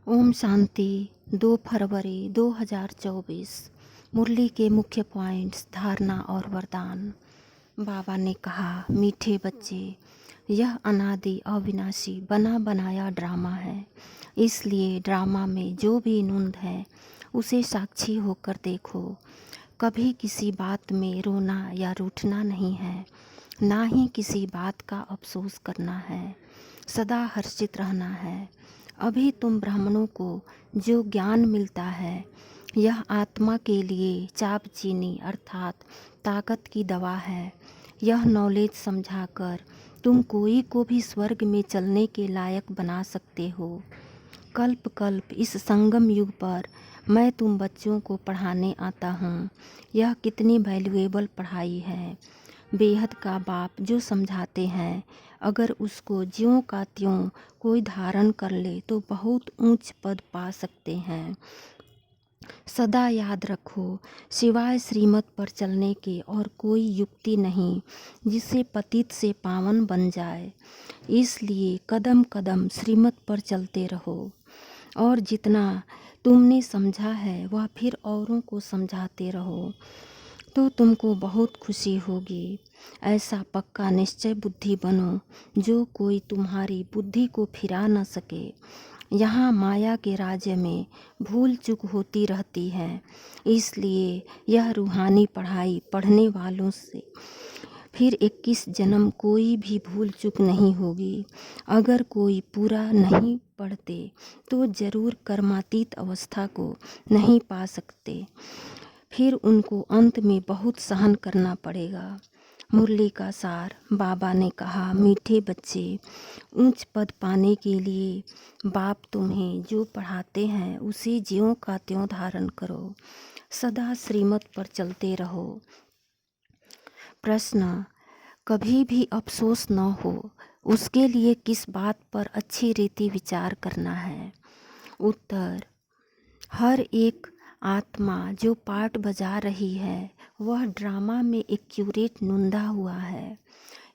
ओम शांति। 2 फरवरी 2024। मुरली के मुख्य पॉइंट्स, धारणा और वरदान। बाबा ने कहा, मीठे बच्चे, यह अनादि अविनाशी बना बनाया ड्रामा है। इसलिए ड्रामा में जो भी नूंद है उसे साक्षी होकर देखो। कभी किसी बात में रोना या रूठना नहीं है, ना ही किसी बात का अफसोस करना है। सदा हर्षित रहना है। अभी तुम ब्राह्मणों को जो ज्ञान मिलता है, यह आत्मा के लिए चाप चीनी अर्थात ताकत की दवा है। यह नॉलेज समझाकर तुम कोई को भी स्वर्ग में चलने के लायक बना सकते हो। कल्प कल्प इस संगम युग पर मैं तुम बच्चों को पढ़ाने आता हूँ। यह कितनी वैल्यूएबल पढ़ाई है। बेहद का बाप जो समझाते हैं, अगर उसको ज्यों का त्यों कोई धारण कर ले तो बहुत ऊंच पद पा सकते हैं। सदा याद रखो, सिवाय श्रीमत पर चलने के और कोई युक्ति नहीं जिससे पतित से पावन बन जाए। इसलिए कदम कदम श्रीमत पर चलते रहो और जितना तुमने समझा है वह फिर औरों को समझाते रहो तो तुमको बहुत खुशी होगी। ऐसा पक्का निश्चय बुद्धि बनो जो कोई तुम्हारी बुद्धि को फिरा न सके। यहाँ माया के राज्य में भूल चूक होती रहती है, इसलिए यह रूहानी पढ़ाई पढ़ने वालों से फिर 21 जन्म कोई भी भूल चूक नहीं होगी। अगर कोई पूरा नहीं पढ़ते तो जरूर कर्मातीत अवस्था को नहीं पा सकते, फिर उनको अंत में बहुत सहन करना पड़ेगा। मुरली का सार। बाबा ने कहा, मीठे बच्चे, ऊंच पद पाने के लिए बाप तुम्हें जो पढ़ाते हैं उसे ज्यों का त्यों धारण करो। सदा श्रीमत पर चलते रहो। प्रश्न, कभी भी अफसोस न हो उसके लिए किस बात पर अच्छी रीति विचार करना है? उत्तर, हर एक आत्मा जो पार्ट बजा रही है वह ड्रामा में एक्यूरेट नूंदा हुआ है।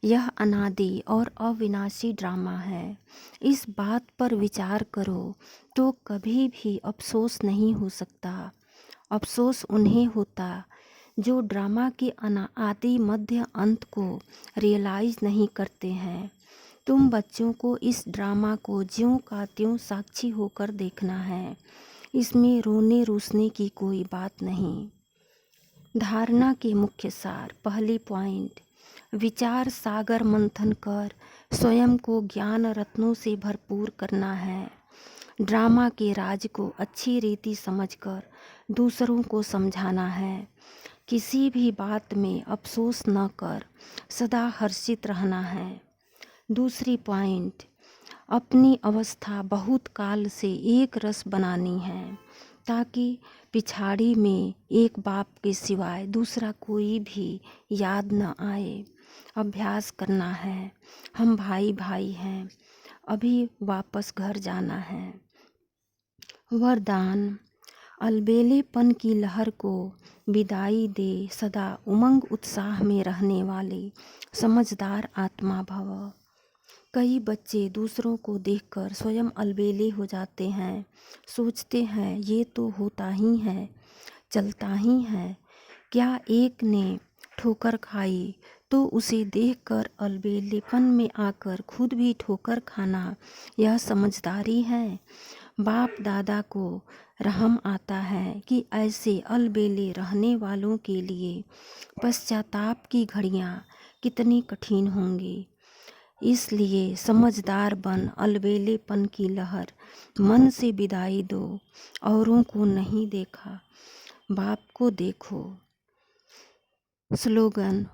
यह अनादि और अविनाशी ड्रामा है। इस बात पर विचार करो तो कभी भी अफसोस नहीं हो सकता। अफसोस उन्हें होता जो ड्रामा के आदि मध्य अंत को रियलाइज नहीं करते हैं। तुम बच्चों को इस ड्रामा को ज्यों का त्यों साक्षी होकर देखना है। इसमें रोने रूसने की कोई बात नहीं। धारणा के मुख्य सार। पहली पॉइंट, विचार सागर मंथन कर स्वयं को ज्ञान रत्नों से भरपूर करना है। ड्रामा के राज को अच्छी रीति समझकर दूसरों को समझाना है। किसी भी बात में अफसोस न कर सदा हर्षित रहना है। दूसरी पॉइंट, अपनी अवस्था बहुत काल से एक रस बनानी है ताकि पिछाड़ी में एक बाप के सिवाय दूसरा कोई भी याद न आए। अभ्यास करना है। हम भाई भाई हैं, अभी वापस घर जाना है। वरदान, अलबेलेपन की लहर को विदाई दे सदा उमंग उत्साह में रहने वाले समझदार आत्मा भव। कई बच्चे दूसरों को देखकर स्वयं अलबेले हो जाते हैं। सोचते हैं ये तो होता ही है, चलता ही है। क्या एक ने ठोकर खाई तो उसे देखकर अलबेलेपन में आकर खुद भी ठोकर खाना यह समझदारी है? बाप दादा को रहम आता है कि ऐसे अलबेले रहने वालों के लिए पश्चाताप की घड़ियाँ कितनी कठिन होंगी। इसलिए समझदार बन अलबेलेपन की लहर मन से विदाई दो। औरों को नहीं देखा, बाप को देखो। स्लोगन,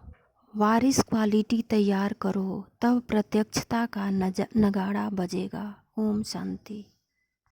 वारिस क्वालिटी तैयार करो तब प्रत्यक्षता का नगाड़ा बजेगा। ओम शांति।